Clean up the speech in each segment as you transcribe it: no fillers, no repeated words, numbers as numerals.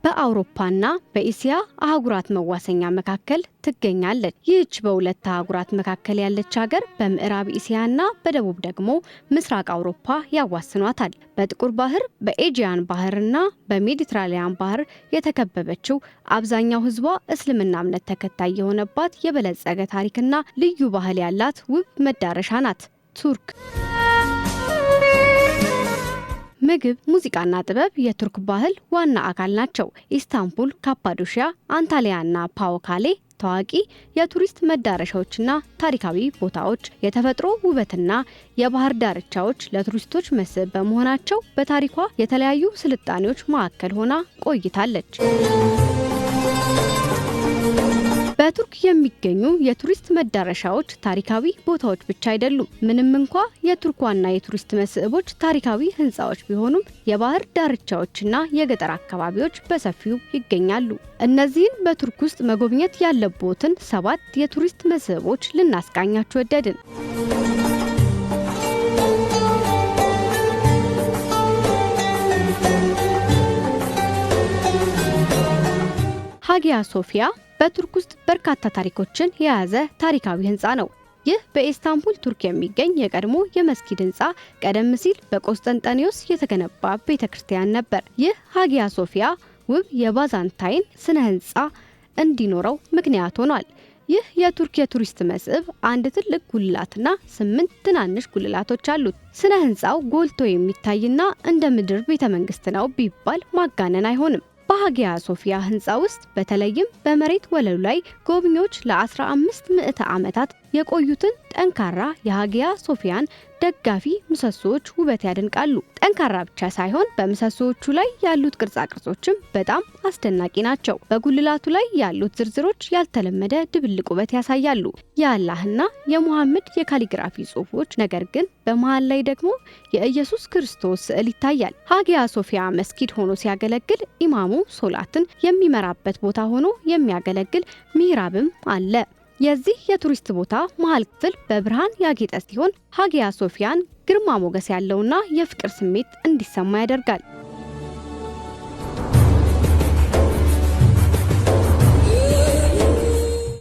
በአውሮፓና በእስያ አህጉራት መዋሰኛ መካከል ትገኛለች። ይህች በሁለት አህጉራት መካከል ያለች ሀገር በምዕራብ እስያና በደቡብ ደግሞ ምስራቅ አውሮፓ ያዋስኗታል። በጥቁር ባህር፣ በኤጂያን ባህርና በሜዲትራኒያን ባህር የተከበበችው አብዛኛው ህዝቧ እስልምና እምነት ተከታይ የሆነባት የበለጸገ ታሪክና ልዩ ባህል ያላት ውብ መዳረሻ ናት ቱርክ። ምግብ፣ ሙዚቃና ጥበብ የቱርክ ባህል ዋና አካል ናቸው። ኢስታንቡል፣ ካፓዶሺያ፣ አንታሊያና ፓሙካሌ ታዋቂ የቱሪስት መዳረሻዎችና ታሪካዊ ቦታዎች፣ የተፈጥሮ ውበትና የባህር ዳርቻዎች ለቱሪስቶች መስህብ በመሆናቸው በታሪኳ የተለያዩ ስልጣኔዎች ማዕከል ሆና ቆይታለች። በቱርክ የሚገኙ የቱሪስት መዳረሻዎች ታሪካዊ ቦታዎች ብቻ አይደሉም። ምንም እንኳ የቱርክ ዋና የቱሪስት መስህቦች ታሪካዊ ህንፃዎች ቢሆኑም የባህር ዳርቻዎችና የገጠር አካባቢዎች በሰፊው ይገኛሉ። እነዚህን በቱርክ ውስጥ መጎብኘት ያለቦትን 7 የቱሪስት መስህቦች ልናስቃኛችሁ ወደድን። ሃጊያ ሶፊያ በቱርክ ውስጥ በርካታ ታሪኮችን የያዘ ታሪካዊ ህንፃ ነው። ይህ በኢስታንቡል ቱርክ የሚገኝ የቀድሞ የመስጊድ ህንፃ ቀደም ሲል በቆስጠንጠኒዮስ የተገነባ ቤተክርስቲያን ነበር። ይህ ሃጊያ ሶፊያ ውብ የባዛንታይን ስነ ህንፃ እንዲኖረው ምክንያት ሆኗል። ይህ የቱርክ የቱሪስት መስህብ አንድ ትልቅ ጉልላትና 8 ትናንሽ ጉልላቶች አሉት። ስነ ህንፃው ጎልቶ የሚታይና እንደ ምድር ቤተመንግስት ነው ቢባል ማጋነን አይሆንም። በሃጊያ ሶፊያ ህንፃ ውስጥ በተለይም በመሬት ወለሉ ላይ ጎብኚዎች ለ15 ምዕተ ዓመታት የቆዩትን ጠንካራ የሃጊያ ሶፊያን ደጋፊ ምሰሶዎች ውበት ያደንቃሉ። ጠንካራ ብቻ ሳይሆን በምሰሶዎቹ ላይ ያሉት ቅርጻ ቅርጾችም በጣም አስደናቂ ናቸው። በጉልላቱ ላይ ያሉት ዝርዝሮች ያልተለመደ ድብልቅ ውበት ያሳያሉ። የአላህና የሙሐመድ የካሊግራፊ ጽሑፎች፣ ነገር ግን በመሃል ላይ ደግሞ የኢየሱስ ክርስቶስ ስዕል ይታያል። ሃጊያ ሶፊያ መስጊድ ሆኖ ሲያገለግል ኢማሙ ሶላትን የሚመራበት ቦታ ሆኖ የሚያገለግል ሚህራብም አለ። የዚህ የቱሪስት ቦታ መሃል ክፍል በብርሃን ያጌጠ ሲሆን ሃጊያ ሶፊያን ግርማ ሞገስ ያለውና የፍቅር ስሜት እንዲሰማ ያደርጋል።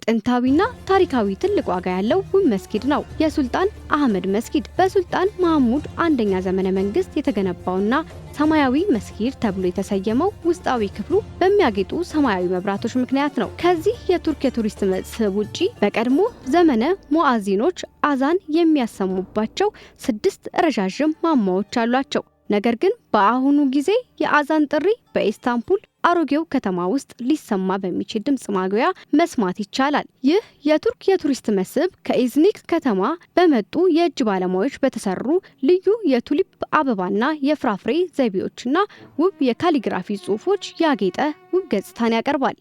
ጥንታዊና ታሪካዊ ትልቅ ዋጋ ያለው ውብ መስጊድ ነው የሱልጣን አህመድ መስጊድ። በሱልጣን መሐሙድ አንደኛ ዘመነ መንግስት የተገነባውና ሰማያዊ መስጊድ ተብሎ የተሰየመው ውስጣዊ ክፍሉ በሚያጌጡ ሰማያዊ መብራቶች ምክንያት ነው። ከዚህ የቱርክ የቱሪስት መስህብ ውጪ በቀድሞ ዘመነ ሙአዚኖች አዛን የሚያሰሙባቸው 6 ረዣዥም ማማዎች አሏቸው። ነገር ግን በአሁኑ ጊዜ የአዛን ጥሪ በኢስታንቡል አሮጌው ከተማ ውስጥ ሊሰማ በሚችል ድምጽ ማጉያ መስማት ይቻላል። ይህ የቱርክ የቱሪስት መስህብ ከኢዝኒክ ከተማ በመጡ የእጅ ባለሙያዎች በተሰሩ ልዩ የቱሊፕ አበባና የፍራፍሬ ዘይቤዎችና ውብ የካሊግራፊ ጽሑፎች ያጌጠ ውብ ገጽታን ያቀርባል።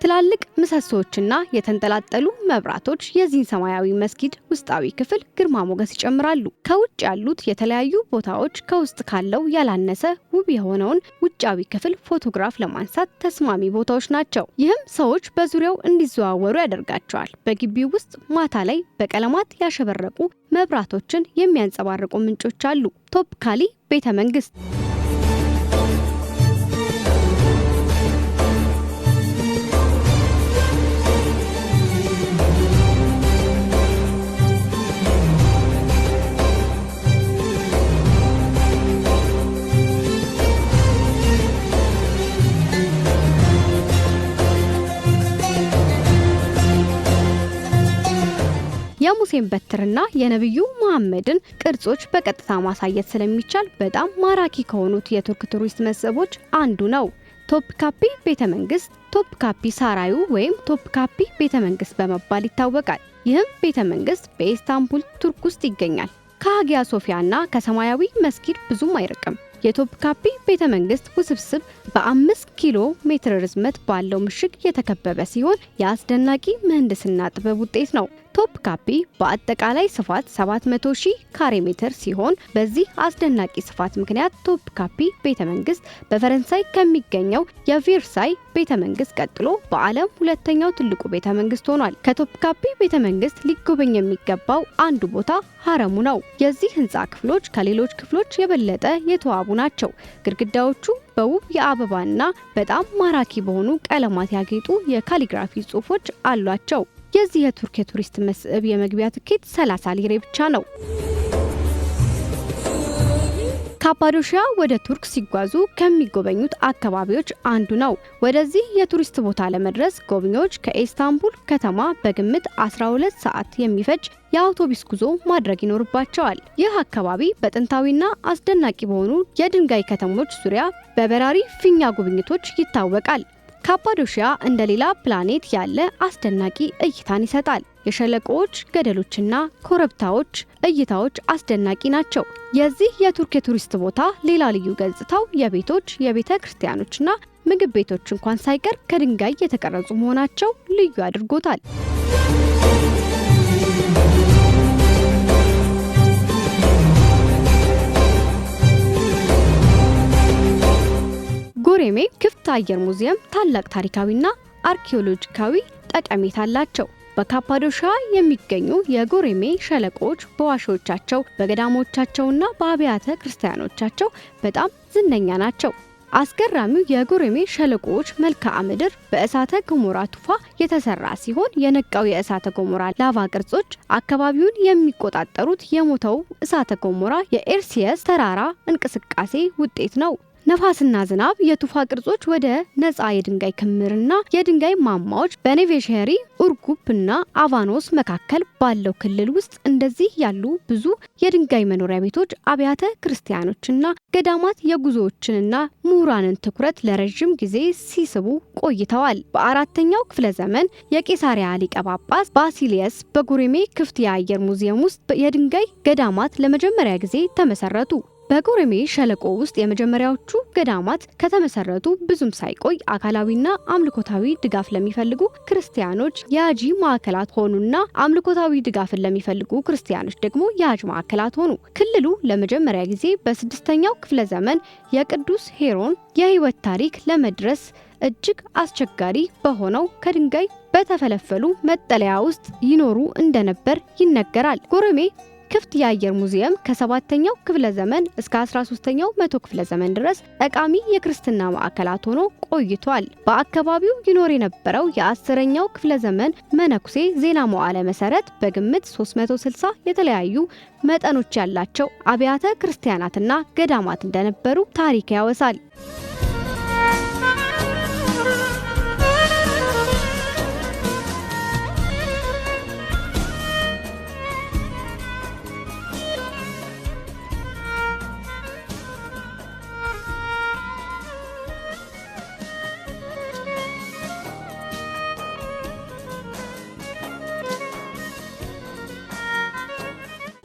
ትላልቅ ምሰሶዎችና የተንጠላጠሉ መብራቶች የዚህን ሰማያዊ መስጊድ ውስጣዊ ክፍል ግርማ ሞገስ ይጨምራሉ። ከውጭ ያሉት የተለያዩ ቦታዎች ከውስጥ ካለው ያላነሰ ውብ የሆነውን ውጫዊ ክፍል ፎቶግራፍ ለማንሳት ተስማሚ ቦታዎች ናቸው። ይህም ሰዎች በዙሪያው እንዲዘዋወሩ ያደርጋቸዋል። በግቢው ውስጥ ማታ ላይ በቀለማት ያሸበረቁ መብራቶችን የሚያንጸባርቁ ምንጮች አሉ። ቶፕካሊ ቤተ መንግስት የሙሴን በትርና የነብዩ መሐመድን ቅርጾች በቀጥታ ማሳየት ስለሚቻል በጣም ማራኪ ከሆኑት የቱርክ ቱሪስት መስህቦች አንዱ ነው። ቶፕካፒ ቤተመንግስት፣ ቶፕካፒ ሳራዩ ወይም ቶፕካፒ ቤተመንግስት በመባል ይታወቃል። ይህም ቤተመንግስት በኢስታንቡል ቱርክ ውስጥ ይገኛል። ከሃጊያ ሶፊያና ከሰማያዊ መስጊድ ብዙም አይርቅም። የቶፕካፒ ቤተመንግስት ውስብስብ በ5 ኪሎ ሜትር ርዝመት ባለው ምሽግ የተከበበ ሲሆን የአስደናቂ ምህንድስና ጥበብ ውጤት ነው። ቶፕካፒ በአጠቃላይ ስፋት 700,000 ካሬ ሜትር ሲሆን በዚህ አስደናቂ ስፋት ምክንያት ቶፕካፒ ቤተመንግስት በፈረንሳይ ከሚገኘው የቬርሳይ ቤተመንግስት ቀጥሎ በዓለም ሁለተኛው ትልቁ ቤተመንግስት ሆኗል። ከቶፕካፒ ቤተመንግስት ሊጎበኝ የሚገባው አንዱ ቦታ ሀረሙ ነው። የዚህ ህንጻ ክፍሎች ከሌሎች ክፍሎች የበለጠ የተዋቡ ናቸው። ግድግዳዎቹ በውብ የአበባና በጣም ማራኪ በሆኑ ቀለማት ያጌጡ የካሊግራፊ ጽሑፎች አሏቸው። የዚህ የቱርክ የቱሪስት መስህብ የመግቢያ ትኬት 30 ሊሬ ብቻ ነው። ካፓዶሺያ ወደ ቱርክ ሲጓዙ ከሚጎበኙት አካባቢዎች አንዱ ነው። ወደዚህ የቱሪስት ቦታ ለመድረስ ጎብኚዎች ከኢስታንቡል ከተማ በግምት 12 ሰዓት የሚፈጅ የአውቶቡስ ጉዞ ማድረግ ይኖርባቸዋል። ይህ አካባቢ በጥንታዊና አስደናቂ በሆኑ የድንጋይ ከተሞች ዙሪያ በበራሪ ፊኛ ጉብኝቶች ይታወቃል። ካፓዶሺያ እንደ ሌላ ፕላኔት ያለ አስደናቂ እይታን ይሰጣል። የሸለቆዎች፣ ገደሎችና ኮረብታዎች እይታዎች አስደናቂ ናቸው። የዚህ የቱርክ የቱሪስት ቦታ ሌላ ልዩ ገጽታው የቤቶች፣ የቤተ ክርስቲያኖችና ምግብ ቤቶች እንኳን ሳይቀር ከድንጋይ የተቀረጹ መሆናቸው ልዩ አድርጎታል። ጎሬሜ ክፍት አየር ሙዚየም ታላቅ ታሪካዊና አርኪኦሎጂካዊ ጠቀሜታ አላቸው። በካፓዶሺያ የሚገኙ የጎሬሜ ሸለቆዎች በዋሾቻቸው በገዳሞቻቸውና በአብያተ ክርስቲያኖቻቸው በጣም ዝነኛ ናቸው። አስገራሚው የጎሬሜ ሸለቆዎች መልክዓ ምድር በእሳተ ገሞራ ቱፋ የተሰራ ሲሆን የነቃው የእሳተ ገሞራ ላቫ ቅርጾች አካባቢውን የሚቆጣጠሩት የሞተው እሳተ ገሞራ የኤርሲየስ ተራራ እንቅስቃሴ ውጤት ነው። ነፋስና ዝናብ የቱፋ ቅርጾች ወደ ነፃ የድንጋይ ክምርና የድንጋይ ማማዎች በኔቬሼሪ ኡርጉፕና አቫኖስ መካከል ባለው ክልል ውስጥ እንደዚህ ያሉ ብዙ የድንጋይ መኖሪያ ቤቶች፣ አብያተ ክርስቲያኖችና ገዳማት የጉዞዎችንና ምሁራንን ትኩረት ለረጅም ጊዜ ሲስቡ ቆይተዋል። በ4ኛው ክፍለ ዘመን የቄሳሪያ ሊቀ ጳጳስ ባሲሊየስ በጎሬሜ ክፍት የአየር ሙዚየም ውስጥ የድንጋይ ገዳማት ለመጀመሪያ ጊዜ ተመሰረቱ። በጎሬሜ ሸለቆ ውስጥ የመጀመሪያዎቹ ገዳማት ከተመሰረቱ ብዙም ሳይቆይ አካላዊና አምልኮታዊ ድጋፍ ለሚፈልጉ ክርስቲያኖች የሀጂ ማዕከላት ሆኑና አምልኮታዊ ድጋፍን ለሚፈልጉ ክርስቲያኖች ደግሞ የሀጅ ማዕከላት ሆኑ። ክልሉ ለመጀመሪያ ጊዜ በ6ኛው ክፍለ ዘመን የቅዱስ ሄሮን የህይወት ታሪክ ለመድረስ እጅግ አስቸጋሪ በሆነው ከድንጋይ በተፈለፈሉ መጠለያ ውስጥ ይኖሩ እንደነበር ይነገራል። ጎሬሜ ክፍት የአየር ሙዚየም ከ7ኛው ክፍለ ዘመን እስከ 13ኛው መቶ ክፍለ ዘመን ድረስ ጠቃሚ የክርስትና ማዕከላት ሆኖ ቆይቷል። በአካባቢው ይኖር የነበረው የ10ኛው ክፍለ ዘመን መነኩሴ ዜና መዋዕለ መሰረት በግምት 360 የተለያዩ መጠኖች ያላቸው አብያተ ክርስቲያናትና ገዳማት እንደነበሩ ታሪክ ያወሳል።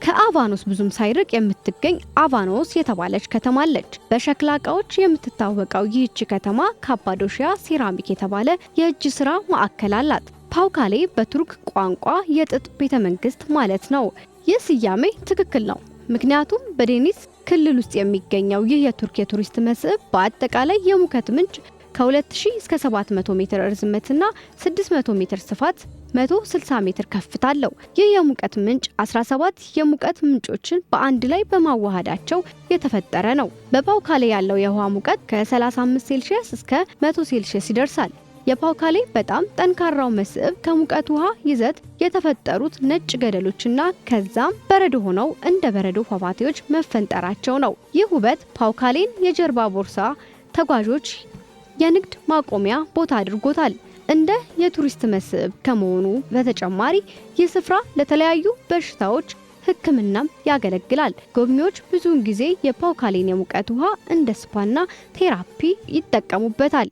ከአቫኖስ ብዙም ሳይርቅ የምትገኝ አቫኖስ የተባለች ከተማ አለች። በሸክላ ዕቃዎች የምትታወቀው ይህች ከተማ ካፓዶሺያ ሴራሚክ የተባለ የእጅ ስራ ማዕከል አላት። ፓውካሌ በቱርክ ቋንቋ የጥጥ ቤተመንግስት ማለት ነው። ይህ ስያሜ ትክክል ነው፣ ምክንያቱም በዴኒስ ክልል ውስጥ የሚገኘው ይህ የቱርክ የቱሪስት መስህብ በአጠቃላይ የሙቀት ምንጭ ከ2000 እስከ 700 ሜትር ርዝመትና 600 ሜትር ስፋት 160 ሜትር ከፍታ አለው። ይህ የሙቀት ምንጭ 17 የሙቀት ምንጮችን በአንድ ላይ በማዋሃዳቸው የተፈጠረ ነው። በፓውካሌ ያለው የውሃ ሙቀት ከ35 ሴልሺየስ እስከ 100 ሴልሺየስ ይደርሳል። የፓውካሌ በጣም ጠንካራው መስህብ ከሙቀት ውሃ ይዘት የተፈጠሩት ነጭ ገደሎችና ከዛም በረዶ ሆነው እንደ በረዶ ፏፏቴዎች መፈንጠራቸው ነው። ይህ ውበት ፓውካሌን የጀርባ ቦርሳ ተጓዦች የንግድ ማቆሚያ ቦታ አድርጎታል። እንደ የቱሪስት መስህብ ከመሆኑ በተጨማሪ ይህ ስፍራ ለተለያዩ በሽታዎች ሕክምናም ያገለግላል። ጎብኚዎች ብዙውን ጊዜ የፓውካሌን የሙቀት ውሃ እንደ ስፓና ቴራፒ ይጠቀሙበታል።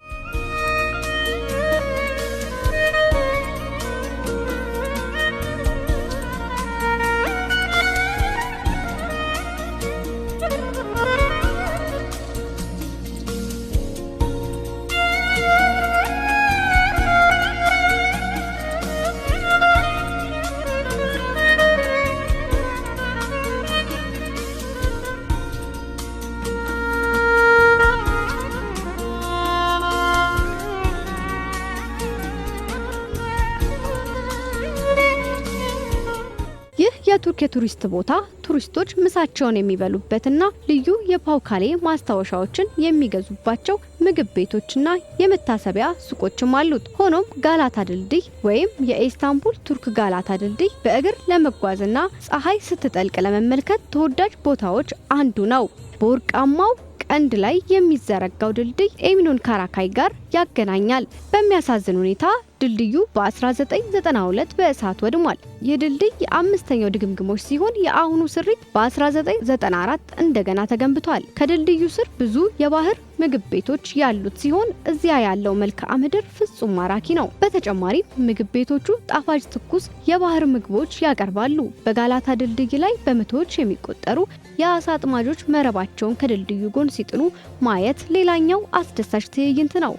የቱርክ የቱሪስት ቦታ ቱሪስቶች ምሳቸውን የሚበሉበትና ልዩ የፓውካሌ ማስታወሻዎችን የሚገዙባቸው ምግብ ቤቶችና የመታሰቢያ ሱቆችም አሉት። ሆኖም ጋላታ ድልድይ ወይም የኢስታንቡል ቱርክ ጋላታ ድልድይ በእግር ለመጓዝና ፀሐይ ስትጠልቅ ለመመልከት ተወዳጅ ቦታዎች አንዱ ነው። በወርቃማው ቀንድ ላይ የሚዘረጋው ድልድይ ኤሚኖን ካራካይ ጋር ያገናኛል። በሚያሳዝን ሁኔታ ድልድዩ በ1992 በእሳት ወድሟል። ይህ ድልድይ የአምስተኛው ድግምግሞች ሲሆን የአሁኑ ስሪት በ1994 እንደገና ተገንብቷል። ከድልድዩ ስር ብዙ የባህር ምግብ ቤቶች ያሉት ሲሆን እዚያ ያለው መልክዓ ምድር ፍጹም ማራኪ ነው። በተጨማሪም ምግብ ቤቶቹ ጣፋጭ ትኩስ የባህር ምግቦች ያቀርባሉ። በጋላታ ድልድይ ላይ በመቶዎች የሚቆጠሩ የአሳ አጥማጆች መረባቸውን ከድልድዩ ጎን ሲጥሉ ማየት ሌላኛው አስደሳች ትዕይንት ነው።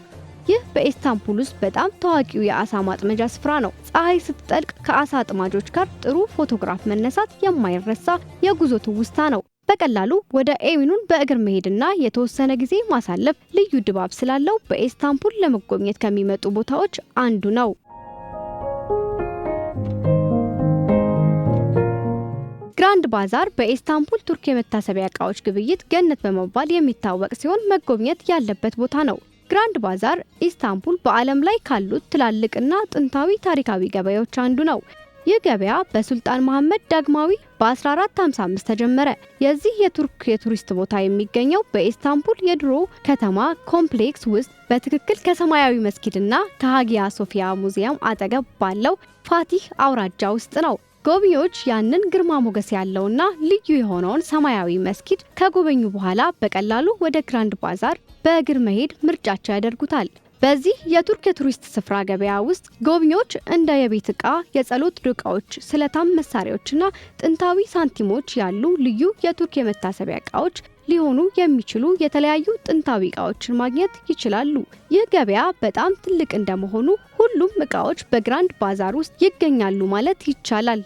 ይህ በኢስታንቡል ውስጥ በጣም ታዋቂው የአሳ ማጥመጃ ስፍራ ነው። ፀሐይ ስትጠልቅ ከአሳ አጥማጆች ጋር ጥሩ ፎቶግራፍ መነሳት የማይረሳ የጉዞ ትውስታ ነው። በቀላሉ ወደ ኤሚኑን በእግር መሄድና የተወሰነ ጊዜ ማሳለፍ ልዩ ድባብ ስላለው በኢስታንቡል ለመጎብኘት ከሚመጡ ቦታዎች አንዱ ነው። ግራንድ ባዛር በኢስታንቡል ቱርክ የመታሰቢያ ዕቃዎች ግብይት ገነት በመባል የሚታወቅ ሲሆን መጎብኘት ያለበት ቦታ ነው። ግራንድ ባዛር ኢስታንቡል በዓለም ላይ ካሉት ትላልቅና ጥንታዊ ታሪካዊ ገበያዎች አንዱ ነው። ይህ ገበያ በሱልጣን መሐመድ ዳግማዊ በ1455 ተጀመረ። የዚህ የቱርክ የቱሪስት ቦታ የሚገኘው በኢስታንቡል የድሮ ከተማ ኮምፕሌክስ ውስጥ በትክክል ከሰማያዊ መስጊድና ከሃጊያ ሶፊያ ሙዚየም አጠገብ ባለው ፋቲህ አውራጃ ውስጥ ነው። ጎብኚዎች ያንን ግርማ ሞገስ ያለውና ልዩ የሆነውን ሰማያዊ መስጊድ ከጎበኙ በኋላ በቀላሉ ወደ ግራንድ ባዛር በእግር መሄድ ምርጫቸው ያደርጉታል። በዚህ የቱርክ የቱሪስት ስፍራ ገበያ ውስጥ ጎብኚዎች እንደ የቤት ዕቃ፣ የጸሎት ዕቃዎች፣ ስለታም መሳሪያዎችና ጥንታዊ ሳንቲሞች ያሉ ልዩ የቱርክ የመታሰቢያ ዕቃዎች ሊሆኑ የሚችሉ የተለያዩ ጥንታዊ ዕቃዎችን ማግኘት ይችላሉ። ይህ ገበያ በጣም ትልቅ እንደመሆኑ ሁሉም ዕቃዎች በግራንድ ባዛር ውስጥ ይገኛሉ ማለት ይቻላል።